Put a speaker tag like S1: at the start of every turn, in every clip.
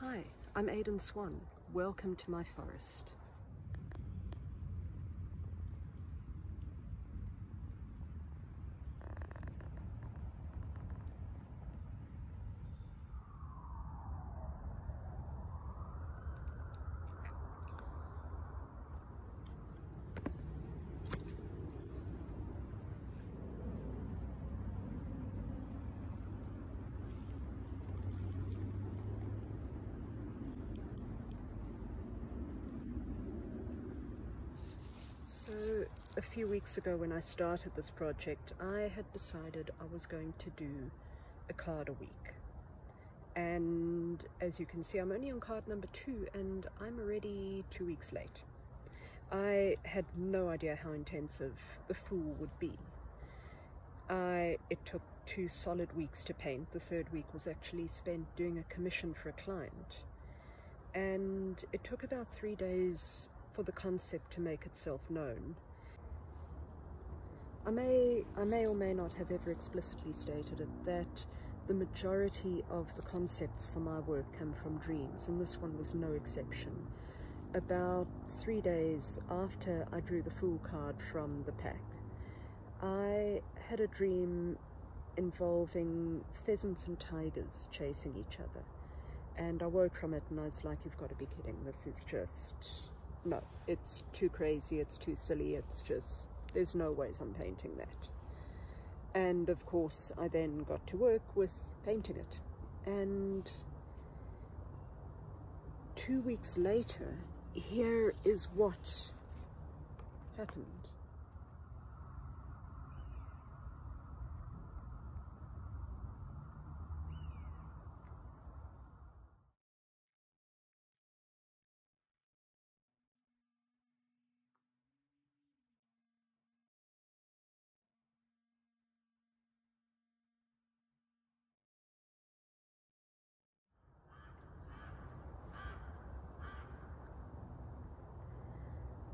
S1: Hi, I'm Aidan Swan. Welcome to my forest. So a few weeks ago when I started this project, I had decided I was going to do a card a week. And as you can see, I'm only on card number 2 and I'm already 2 weeks late. I had no idea how intensive the Fool would be. It took 2 solid weeks to paint. The 3rd week was actually spent doing a commission for a client. And it took about 3 days for the concept to make itself known. I may or may not have ever explicitly stated it, that the majority of the concepts for my work come from dreams, and this one was no exception. About 3 days after I drew the Fool card from the pack, I had a dream involving pheasants and tigers chasing each other. And I woke from it and I was like, you've got to be kidding, this is just... no, it's too crazy, it's too silly, it's just, there's no ways I'm painting that. And of course, I then got to work with painting it. And 2 weeks later, here is what happened.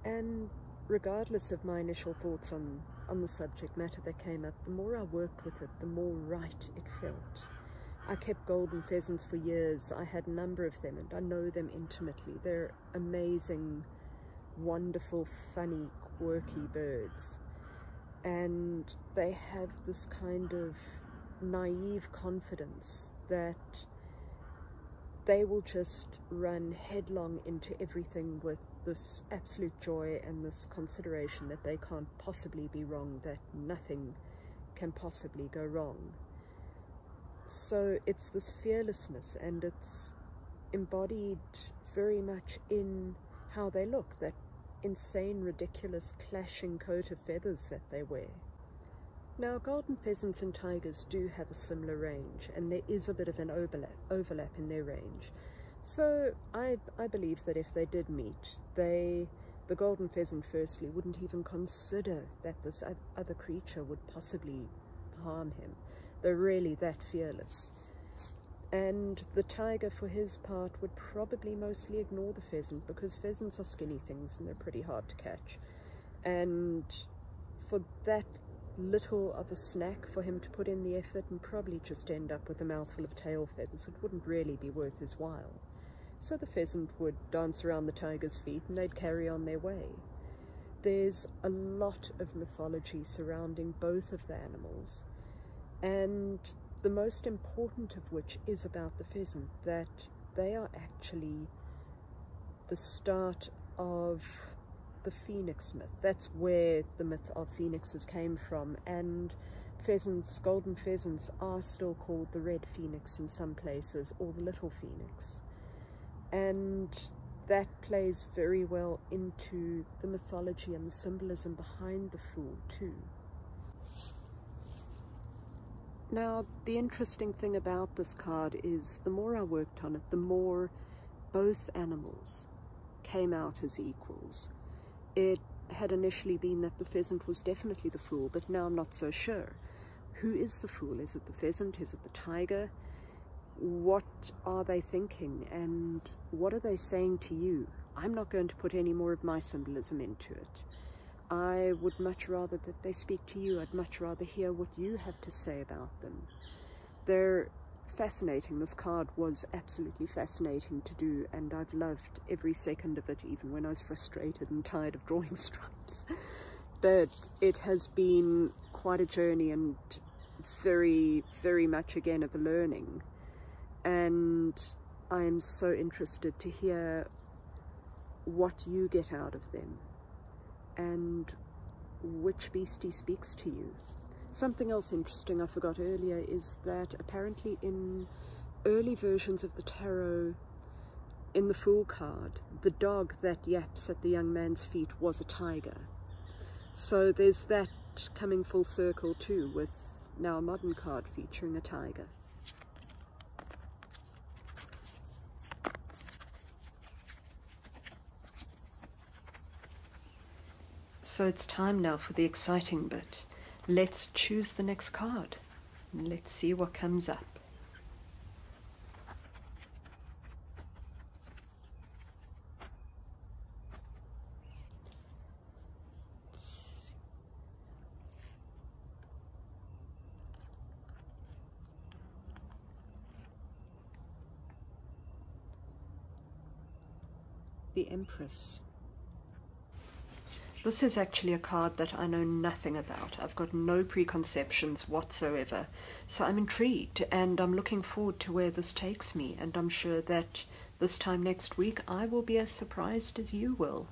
S1: And regardless of my initial thoughts on the subject matter that came up, the more I worked with it, the more right it felt. I kept golden pheasants for years. I had a number of them and I know them intimately. They're amazing, wonderful, funny, quirky birds. And they have this kind of naive confidence that they will just run headlong into everything with this absolute joy and this consideration that they can't possibly be wrong, that nothing can possibly go wrong. So it's this fearlessness, and it's embodied very much in how they look, that insane, ridiculous, clashing coat of feathers that they wear. Now, golden pheasants and tigers do have a similar range, and there is a bit of an overlap in their range. So I believe that if they did meet, the golden pheasant firstly wouldn't even consider that this other creature would possibly harm him. They're really that fearless. And the tiger, for his part, would probably mostly ignore the pheasant, because pheasants are skinny things and they're pretty hard to catch. And for that little of a snack, for him to put in the effort and probably just end up with a mouthful of tail feathers, it wouldn't really be worth his while. So the pheasant would dance around the tiger's feet and they'd carry on their way. There's a lot of mythology surrounding both of the animals, and the most important of which is about the pheasant, that they are actually the start of the phoenix myth. That's where the myth of phoenixes came from, and pheasants, golden pheasants, are still called the red phoenix in some places, or the little phoenix. And that plays very well into the mythology and the symbolism behind the Fool too. Now, the interesting thing about this card is the more I worked on it, the more both animals came out as equals. It had initially been that the pheasant was definitely the Fool, but now I'm not so sure. Who is the Fool? Is it the pheasant? Is it the tiger? What are they thinking, and what are they saying to you? I'm not going to put any more of my symbolism into it. I would much rather that they speak to you. I'd much rather hear what you have to say about them. They're fascinating. This card was absolutely fascinating to do, and I've loved every second of it, even when I was frustrated and tired of drawing stripes. But it has been quite a journey, and very, very much again of a learning. And I am so interested to hear what you get out of them and which beastie speaks to you. Something else interesting I forgot earlier is that apparently in early versions of the tarot, in the Fool card, the dog that yaps at the young man's feet was a tiger. So there's that coming full circle too, with now a modern card featuring a tiger. So it's time now for the exciting bit. Let's choose the next card. Let's see what comes up. The Empress. This is actually a card that I know nothing about. I've got no preconceptions whatsoever. So I'm intrigued, and I'm looking forward to where this takes me, and I'm sure that this time next week I will be as surprised as you will.